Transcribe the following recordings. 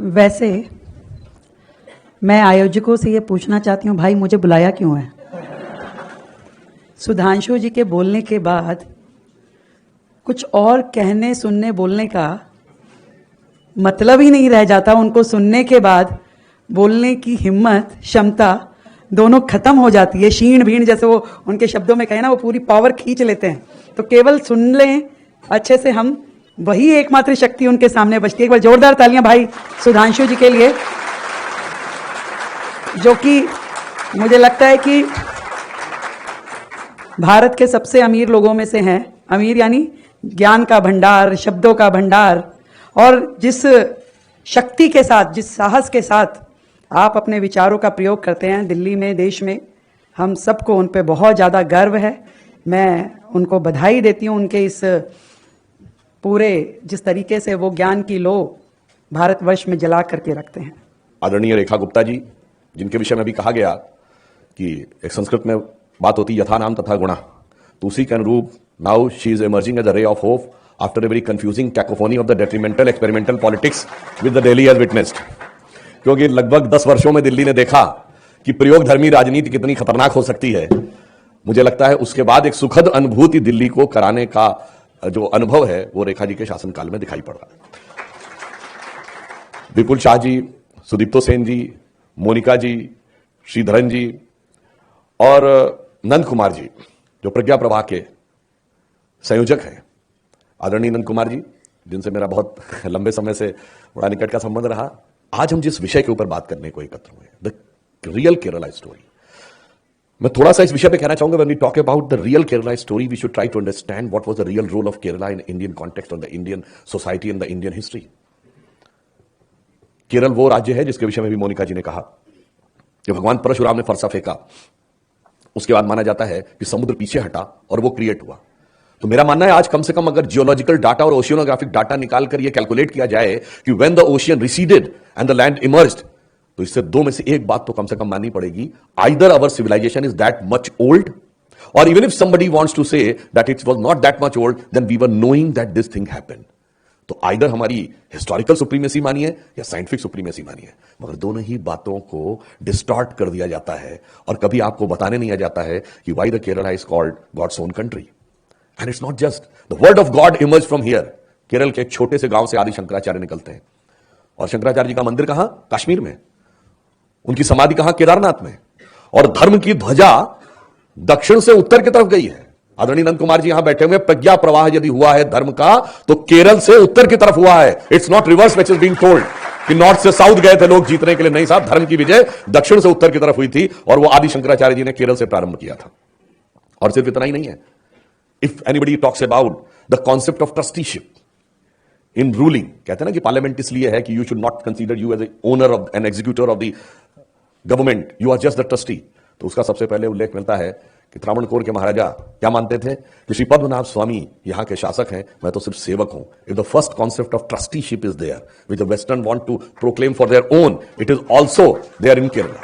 वैसे मैं आयोजकों से ये पूछना चाहती हूँ, भाई मुझे बुलाया क्यों है? सुधांशु जी के बोलने के बाद कुछ और कहने सुनने बोलने का मतलब ही नहीं रह जाता। उनको सुनने के बाद बोलने की हिम्मत, क्षमता दोनों खत्म हो जाती है। शीण भीण जैसे वो उनके शब्दों में कहे ना, वो पूरी पावर खींच लेते हैं। तो केवल सुन लें अच्छे से, हम वही एकमात्र शक्ति उनके सामने बचती है। एक बार जोरदार तालियां भाई सुधांशु जी के लिए, जो कि मुझे लगता है कि भारत के सबसे अमीर लोगों में से हैं। अमीर यानी ज्ञान का भंडार, शब्दों का भंडार, और जिस शक्ति के साथ, जिस साहस के साथ आप अपने विचारों का प्रयोग करते हैं दिल्ली में, देश में, हम सबको उन पे बहुत ज़्यादा गर्व है। मैं उनको बधाई देती हूँ उनके इस पूरे, जिस तरीके से वो ज्ञान की लो भारतवर्ष में जला करके रखते हैं। आदरणीय रेखा गुप्ता जी, जिनके विषय में भी कहा गया कि एक संस्कृत में बात होती यथा नाम तथा गुणा, तो उसी के अनुरूप now she is emerging as a ray of hope after a very confusing cacophony of the detrimental experimental politics with the Delhi has witnessed. क्योंकि लगभग 10 वर्षों में दिल्ली ने देखा कि प्रयोगधर्मी राजनीति कितनी खतरनाक हो सकती है। मुझे लगता है उसके बाद एक सुखद अनुभूति दिल्ली को कराने का जो अनुभव है वो रेखा जी के शासनकाल में दिखाई पड़ रहा है। विपुल शाह जी, सुदीप्तो सेन जी, मोनिका जी, श्रीधरन जी और नंद कुमार जी, जो प्रज्ञा प्रवाह के संयोजक हैं, आदरणीय नंद कुमार जी, जिनसे मेरा बहुत लंबे समय से बड़ा निकट का संबंध रहा। आज हम जिस विषय के ऊपर बात करने को एकत्र हुए, द रियल केरला स्टोरी, मैं थोड़ा सा इस विषय पे कहना चाहूंगा। When we talk about the real Kerala story, we should try to understand what was the real role of Kerala in Indian context, on the Indian society and the Indian history. Kerala वो राज्य है जिसके विषय में भी मोनिका जी ने कहा कि भगवान परशुराम ने फरसा फेंका, उसके बाद माना जाता है कि समुद्र पीछे हटा और वो क्रिएट हुआ। तो मेरा मानना है आज कम से कम अगर जियोलॉजिकल डाटा और ओशियोनोग्राफिक डाटा निकालकर यह कैलकुलेट किया जाए कि when the ocean receded and the land emerged, तो इससे दो में से एक बात तो कम से कम माननी पड़ेगी, either our civilisation is that much old, और even if somebody wants to say that it was not that much old, then we were knowing that this thing happened. तो आइदर हमारी हिस्टोरिकल सुप्रीमेसी मानिए या scientific supremacy मानिए, मगर दोनों ही बातों को डिस्टॉर्ट कर दिया जाता है और कभी आपको बताने नहीं आ जाता है कि why the Kerala is called God's own country. And it's not just the word of God emerge from here. Kerala के एक छोटे से गांव से आदि शंकराचार्य निकलते हैं, और शंकराचार्य जी का मंदिर कहां? कश्मीर में। उनकी समाधि कहां? केदारनाथ में। और धर्म की ध्वजा दक्षिण से उत्तर की तरफ गई है। आदरणीय नंद कुमार जी यहां बैठे हुए, प्रज्ञा प्रवाह यदि हुआ है धर्म का तो केरल से उत्तर की तरफ हुआ है। It's not reverse which is being told कि नॉर्थ से साउथ गए थे लोग जीतने के लिए। नहीं साहब, धर्म की विजय दक्षिण से उत्तर की तरफ हुई थी, और वो आदि शंकराचार्य जी ने केरल से प्रारंभ किया था। और सिर्फ इतना ही नहीं है, if anybody talks about the concept of trusteeship in ruling, कहते हैं ना कि पार्लियामेंट इसलिए है कि you should not consider you as a owner of an executor of the government, you are just the trustee. तो उसका सबसे पहले उल्लेख मिलता है कि त्रावणकोर के महाराजा क्या मानते थे कि श्री पद्मनाभ स्वामी यहां के शासक हैं, मैं तो सिर्फ सेवक हूं। If the first concept of trusteeship is there which the western want to proclaim for their own, it is also there in Kerala.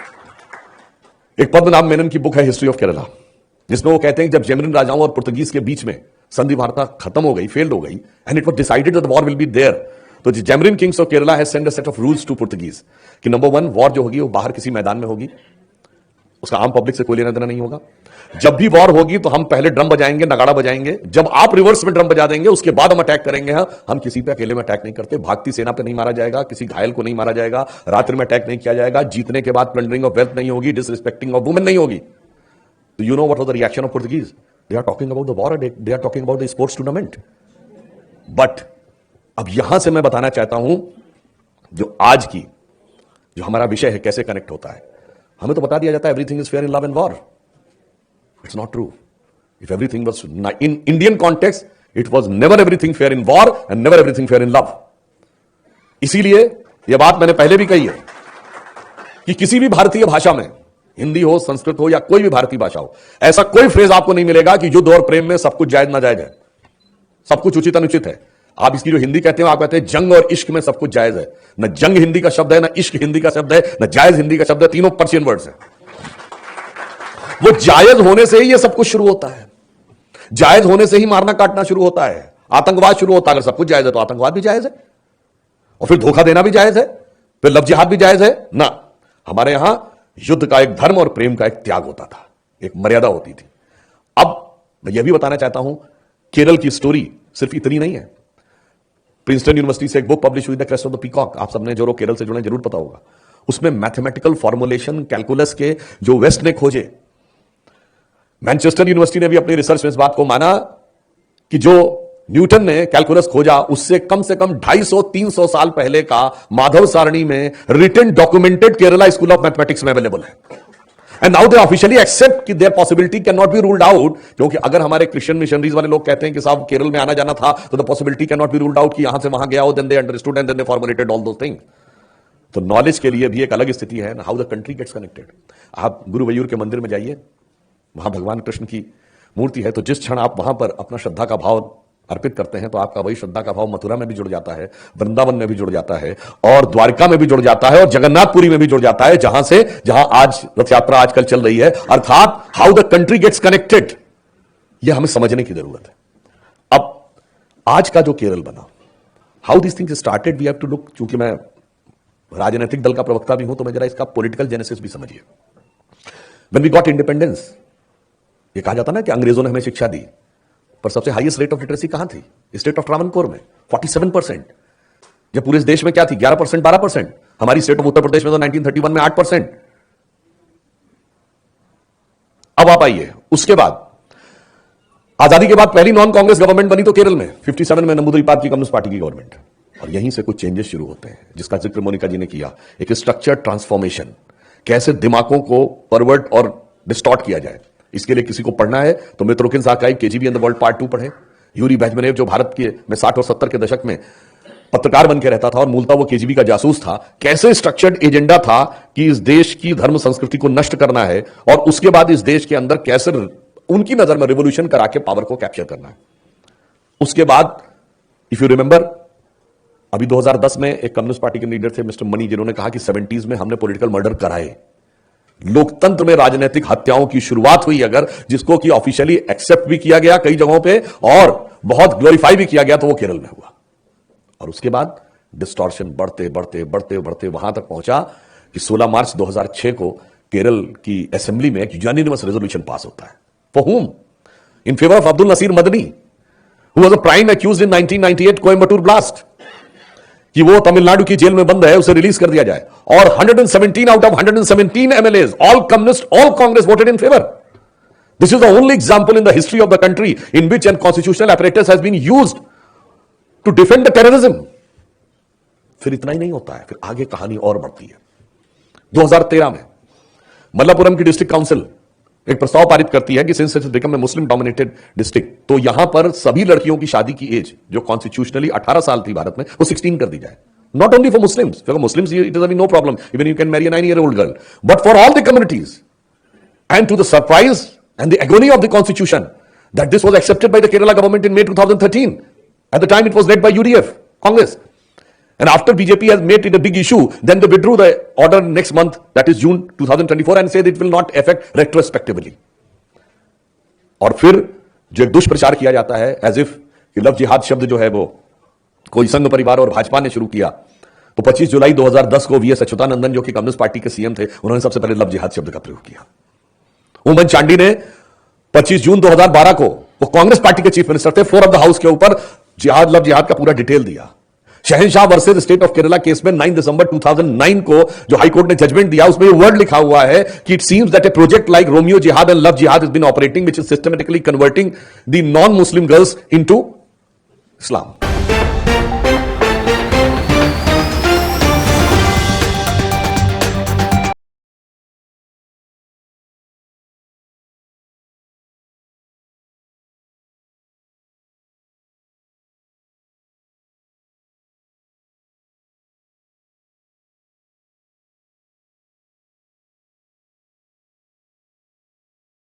एक पद्मनाभ मेनन की बुक है हिस्ट्री ऑफ केरला, जिसमें वो कहते हैं जब जेमरिन राजाओं और पुर्तगीज के बीच में संधि वार्ता खत्म हो गई, फेल्ड हो गई, and it was decided that the war will be there, तो Zamorin kings of Kerala has send a set of rules to Portuguese कि नंबर 1, वॉर जो होगी वो बाहर किसी मैदान में होगी, उसका आम पब्लिक से कोई लेना देना नहीं होगा। जब भी वॉर होगी तो हम पहले ड्रम बजाएंगे, नगाड़ा बजाएंगे, जब आप रिवर्स में ड्रम बजा देंगे उसके बाद हम अटैक करेंगे। हम किसी पे अकेले में अटैक नहीं करते, भागती सेना पे नहीं मारा जाएगा, किसी घायल को नहीं मारा जाएगा, रात्रि में अटैक नहीं किया जाएगा, जीतने के बाद प्लंडरिंग ऑफ वेल्थ नहीं होगी, डिसरिस्पेक्टिंग ऑफ वुमेन नहीं होगी। तो you know what was the reaction of Portuguese? They are talking about the war, they are talking about the sports tournament. But अब यहां से मैं बताना चाहता हूं जो आज की जो हमारा विषय है कैसे कनेक्ट होता है। हमें तो बता दिया जाता है everything is fair in love and war. It's not true. If everything was in Indian context, it was never everything fair in war and never everything fair in love. इसीलिए यह बात मैंने पहले भी कही है कि किसी भी भारतीय भाषा में, हिंदी हो, संस्कृत हो या कोई भी भारतीय भाषा हो, ऐसा कोई फ्रेज आपको नहीं मिलेगा कि युद्ध और प्रेम में सब कुछ जायज ना जायज है, सब कुछ उचित अनुचित है। आप इसकी जो हिंदी कहते हैं, आप कहते हैं जंग और इश्क में सब कुछ जायज है। न जंग हिंदी का शब्द है, न इश्क हिंदी का शब्द है, न जायज हिंदी का शब्द है, तीनों पर्शियन वर्ड्स हैं। वो जायज होने से ही ये सब कुछ शुरू होता है, जायज होने से ही मारना काटना शुरू होता है, आतंकवाद शुरू होता है। अगर सब कुछ जायज है तो आतंकवाद भी जायज है, और फिर धोखा देना भी जायज है, फिर लव जिहाद भी जायज है ना। हमारे यहां युद्ध का एक धर्म और प्रेम का एक त्याग होता था, एक मर्यादा होती थी। अब मैं यह भी बताना चाहता हूं, केरल की स्टोरी सिर्फ इतनी नहीं है। प्रिंसटन यूनिवर्सिटी से एक बुक पब्लिश हुई, the crest of the peacock, आप सबने जो लोग केरल से जुड़े जरूर पता होगा। उसमें मैथमेटिकल फॉर्मुलेशन, कैलकुलस के जो वेस्ट ने खोजे, मैनचेस्टर यूनिवर्सिटी ने भी अपनी रिसर्च में इस बात को माना कि जो न्यूटन ने कैलकुलस खोजा उससे कम 250-300 साल पहले का माधव सारणी में written documented Kerala school of mathematics में अवेलेबल है। And now they officially accept कि there possibility can not be ruled out, क्योंकि अगर हमारे क्रिश्चियन मिशनरीज वाले लोग कहते हैं कि साहब केरल में आना जाना था, तो the possibility can not be ruled out कि यहां से वहां गया हो, then they understood and then they formulated all those things. तो नॉलेज के लिए भी एक अलग स्थिति है, how the country gets connected. आप गुरुवैयूर के मंदिर में जाइए, वहां भगवान कृष्ण की मूर्ति है, तो जिस क्षण आप वहां पर अपना श्रद्धा का भाव अर्पित करते हैं, तो आपका वही श्रद्धा का भाव मथुरा में भी जुड़ जाता है, वृंदावन में भी जुड़ जाता है, और द्वारका में भी जुड़ जाता है, और जगन्नाथपुरी में भी जुड़ जाता है, जहां आज रथ यात्रा आजकल चल रही है। अर्थात how the country gets connected, यह हमें समझने की जरूरत है। अब आज का जो केरल बना, how this things started, we have to look. चूंकि मैं राजनीतिक दल का प्रवक्ता भी हूं, तो मैं जरा इसका पॉलिटिकल जेनेसिस भी समझिए। व्हेन वी गॉट इंडिपेंडेंस, ये कहा जाता ना कि अंग्रेजों ने हमें शिक्षा दी, पर सबसे हाईएस्ट रेट ऑफ लिटरेसी कहां थी? स्टेट ऑफ ट्रावनकोर में 47%। जब पूरे देश में क्या थी? 11%, 12%। हमारी स्टेट ऑफ उत्तर प्रदेश में तो 1931 में 8%। अब आप आइए, उसके बाद आजादी के बाद पहली नॉन कांग्रेस गवर्नमेंट बनी तो केरल में 57 में नंबूदिरिपाद की कम्युनिस्ट पार्टी की गवर्नमेंट, और यहीं से कुछ चेंजेस शुरू होते हैं, जिसका जिक्र मोनिका जी ने किया। एक स्ट्रक्चर ट्रांसफॉर्मेशन, कैसे दिमागों को परवर्ट और डिस्टॉर्ट किया जाए। इसके लिए किसी को पढ़ना है तो Mitrokhin's archive, KGB and the world part 2 पढ़े। यूरी बेंजमेनेव जो भारत के में 60 और 70 के दशक में पत्रकार बन के रहता था और मूलतः वो केजीबी का जासूस था, कैसे स्ट्रक्चर्ड एजेंडा था कि इस देश की धर्म संस्कृति को नष्ट करना है, और उसके बाद इस देश के अंदर कैसे उनकी नजर में रिवोल्यूशन करा के पावर को कैप्चर करना है। उसके बाद इफ यू रिमेंबर, अभी 2010 में एक कम्युनिस्ट पार्टी के लीडर थे मिस्टर मनी, जिन्होंने कहा कि 70s में हमने पॉलिटिकल मर्डर कराए। लोकतंत्र में राजनीतिक हत्याओं की शुरुआत हुई अगर, जिसको कि ऑफिशियली एक्सेप्ट भी किया गया कई जगहों पे और बहुत ग्लोरीफाई भी किया गया, तो वो केरल में हुआ। और उसके बाद डिस्टॉर्शन बढ़ते बढ़ते बढ़ते बढ़ते वहां तक पहुंचा कि 16 मार्च 2006 को केरल की असेंबली में एक यूनानिमस रेजोल्यूशन पास होता है। For whom? In favour of Abdul Nasir Madani, who was a prime accused in 1998 Coimbatore blast, कि वो तमिलनाडु की जेल में बंद है, उसे रिलीज कर दिया जाए। और 117 out of 117 MLAs, all communist, all Congress voted in favour. This is the only example in the history of the country in which an constitutional apparatus has been used to defend the terrorism. फिर इतना ही नहीं होता है, फिर आगे कहानी और बढ़ती है। 2013 में मल्लापुरम की डिस्ट्रिक्ट काउंसिल एक प्रस्ताव पारित करती है कि since it has become a Muslim dominated district, तो यहां पर सभी लड़कियों की शादी की एज, जो कॉन्स्टिट्यूशनली 18 साल थी भारत में, वो 16 कर दी जाए। Not only for Muslims, for Muslims it is no problem, even you can marry a 9-year-old girl, but for all the communities. And to the surprise and the agony of the constitution, that this was accepted by the Kerala government in May 2013. At the time it was led by UDF, Congress. And after BJP has made it a big issue, then they withdrew the order next month, that is June 2024, and said it will not affect retrospectively. और फिर जो एक दुष्प्रचार किया जाता है as if कि love जिहाद शब्द जो है वो कोई संघ परिवार और भाजपा ने शुरू किया, तो 25 जुलाई 2010 को वीएस अच्युतानंदन जो कि कम्युनिस्ट पार्टी के सीएम थे, उन्होंने सबसे पहले लव जिहाद शब्द का प्रयोग किया। उमन चांडी ने 25 जून 2012 को, वो कांग्रेस पार्टी के चीफ मिनिस्टर थे, फ्लोर ऑफ द हाउस के ऊपर जिहाद, लव जिहाद का पूरा डिटेल दिया। शहनशाह versus state of Kerala case में 9 दिसंबर 2009 को जो हाईकोर्ट ने जजमेंट दिया, उसमें ये वर्ड लिखा हुआ है कि it seems that a project like Romeo jihad and love jihad has been operating, which is systematically converting the non Muslim girls into Islam.